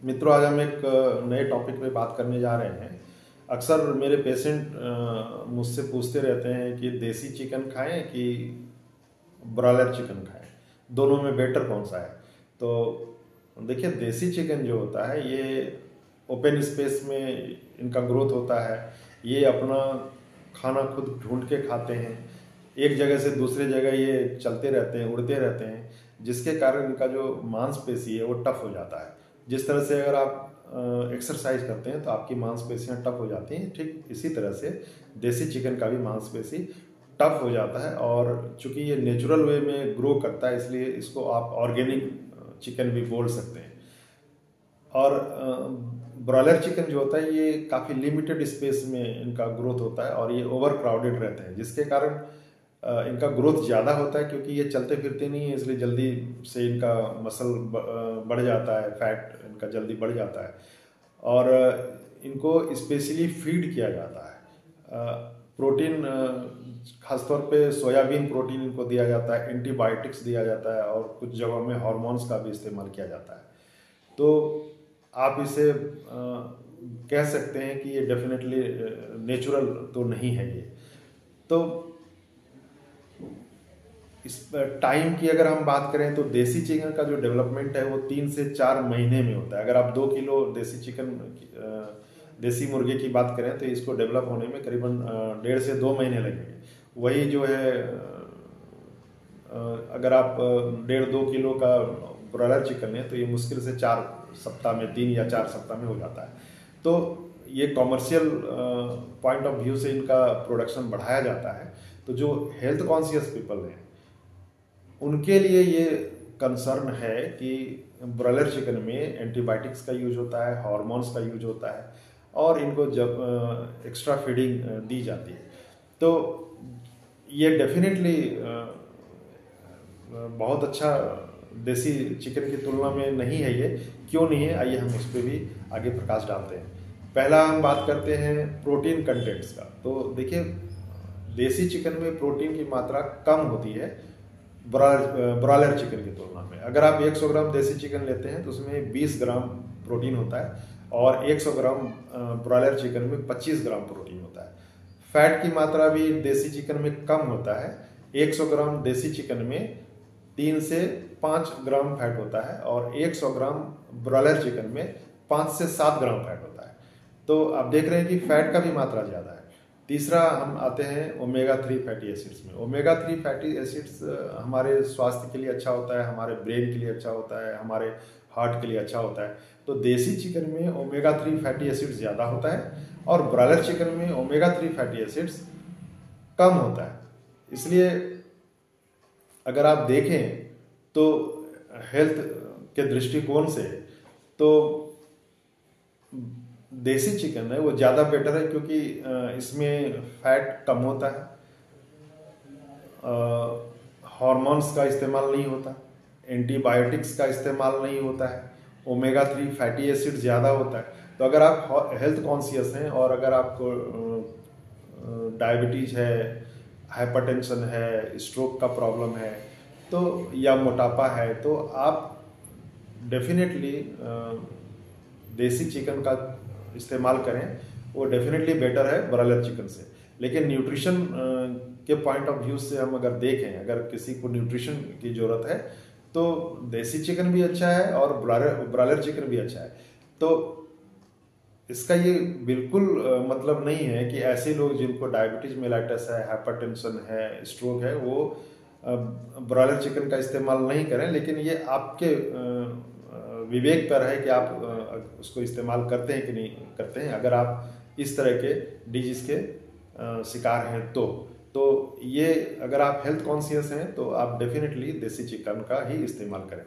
मित्रों, आज हम एक नए टॉपिक पे बात करने जा रहे हैं। अक्सर मेरे पेशेंट मुझसे पूछते रहते हैं कि देसी चिकन खाएं कि ब्रॉयलर चिकन खाएं, दोनों में बेटर कौन सा है। तो देखिए, देसी चिकन जो होता है ये ओपन स्पेस में इनका ग्रोथ होता है। ये अपना खाना खुद ढूंढ के खाते हैं, एक जगह से दूसरे जगह ये चलते रहते हैं, उड़ते रहते हैं, जिसके कारण इनका जो मांसपेशी है वो टफ हो जाता है। जिस तरह से अगर आप एक्सरसाइज करते हैं तो आपकी मांसपेशियां टफ हो जाती हैं, ठीक इसी तरह से देसी चिकन का भी मांसपेशी टफ हो जाता है। और चूंकि ये नेचुरल वे में ग्रो करता है, इसलिए इसको आप ऑर्गेनिक चिकन भी बोल सकते हैं। और ब्रॉयलर चिकन जो होता है ये काफ़ी लिमिटेड स्पेस में इनका ग्रोथ होता है और ये ओवर क्राउडेड रहते हैं, जिसके कारण इनका ग्रोथ ज़्यादा होता है, क्योंकि ये चलते फिरते नहीं है, इसलिए जल्दी से इनका मसल बढ़ जाता है, फैट इनका जल्दी बढ़ जाता है। और इनको स्पेशली फीड किया जाता है। प्रोटीन, खासतौर पे सोयाबीन प्रोटीन इनको दिया जाता है, एंटीबायोटिक्स दिया जाता है और कुछ जगहों में हार्मोन्स का भी इस्तेमाल किया जाता है। तो आप इसे कह सकते हैं कि ये डेफिनेटली नेचुरल तो नहीं है ये। तो इस टाइम की अगर हम बात करें तो देसी चिकन का जो डेवलपमेंट है वो 3 से 4 महीने में होता है। अगर आप 2 किलो देसी चिकन, देसी मुर्गे की बात करें तो इसको डेवलप होने में करीबन 1.5 से 2 महीने लगेंगे। वही जो है, अगर आप 1.5-2 किलो का ब्रॉयलर चिकन है तो ये मुश्किल से 4 सप्ताह में, 3 या 4 सप्ताह में हो जाता है। तो ये कॉमर्शियल पॉइंट ऑफ व्यू से इनका प्रोडक्शन बढ़ाया जाता है। तो जो हेल्थ कॉन्शियस पीपल हैं उनके लिए ये कंसर्न है कि ब्रॉयलर चिकन में एंटीबायोटिक्स का यूज होता है, हार्मोन्स का यूज होता है और इनको जब एक्स्ट्रा फीडिंग दी जाती है। तो ये डेफिनेटली बहुत अच्छा देसी चिकन की तुलना में नहीं है। ये क्यों नहीं है, आइए हम उस पर भी आगे प्रकाश डालते हैं। पहला हम बात करते हैं प्रोटीन कंटेंट्स का। तो देखिए, देसी चिकन में प्रोटीन की मात्रा कम होती है ब्रॉयलर चिकन की तुलना में। अगर आप 100 ग्राम देसी चिकन लेते हैं तो उसमें 20 ग्राम प्रोटीन होता है और 100 ग्राम ब्रॉयलर चिकन में 25 ग्राम प्रोटीन होता है। फैट की मात्रा भी देसी चिकन में कम होता है। 100 ग्राम देसी चिकन में 3 से 5 ग्राम फैट होता है और 100 ग्राम ब्रॉयलर चिकन में 5 से 7 ग्राम फैट होता है। तो आप देख रहे हैं कि फैट का भी मात्रा ज़्यादा है। तीसरा हम आते हैं ओमेगा 3 फैटी एसिड्स में। ओमेगा 3 फैटी एसिड्स हमारे स्वास्थ्य के लिए अच्छा होता है, हमारे ब्रेन के लिए अच्छा होता है, हमारे हार्ट के लिए अच्छा होता है। तो देसी चिकन में ओमेगा 3 फैटी एसिड्स ज़्यादा होता है और ब्रॉयलर चिकन में ओमेगा 3 फैटी एसिड्स कम होता है। इसलिए अगर आप देखें तो हेल्थ के दृष्टिकोण से तो देसी चिकन है वो ज़्यादा बेटर है, क्योंकि इसमें फैट कम होता है, हार्मोन्स का इस्तेमाल नहीं होता, एंटीबायोटिक्स का इस्तेमाल नहीं होता है, ओमेगा 3 फैटी एसिड ज़्यादा होता है। तो अगर आप हेल्थ कॉन्शियस हैं और अगर आपको डायबिटीज है, हाइपरटेंशन है, स्ट्रोक का प्रॉब्लम है तो या मोटापा है, तो आप डेफिनेटली देसी चिकन का इस्तेमाल करें। वो डेफिनेटली बेटर है ब्रॉयलर चिकन से। लेकिन न्यूट्रिशन के पॉइंट ऑफ व्यू से हम अगर देखें, अगर किसी को न्यूट्रिशन की ज़रूरत है तो देसी चिकन भी अच्छा है और ब्रॉयलर चिकन भी अच्छा है। तो इसका ये बिल्कुल मतलब नहीं है कि ऐसे लोग जिनको डायबिटीज मेलाइटस है, हाइपरटेंशन है, स्ट्रोक है, वो ब्रॉयलर चिकन का इस्तेमाल नहीं करें। लेकिन ये आपके विवेक पर है कि आप उसको इस्तेमाल करते हैं कि नहीं करते हैं। अगर आप इस तरह के डिजीज के शिकार हैं तो ये, अगर आप हेल्थ कॉन्शियस हैं तो आप डेफिनेटली देसी चिकन का ही इस्तेमाल करें।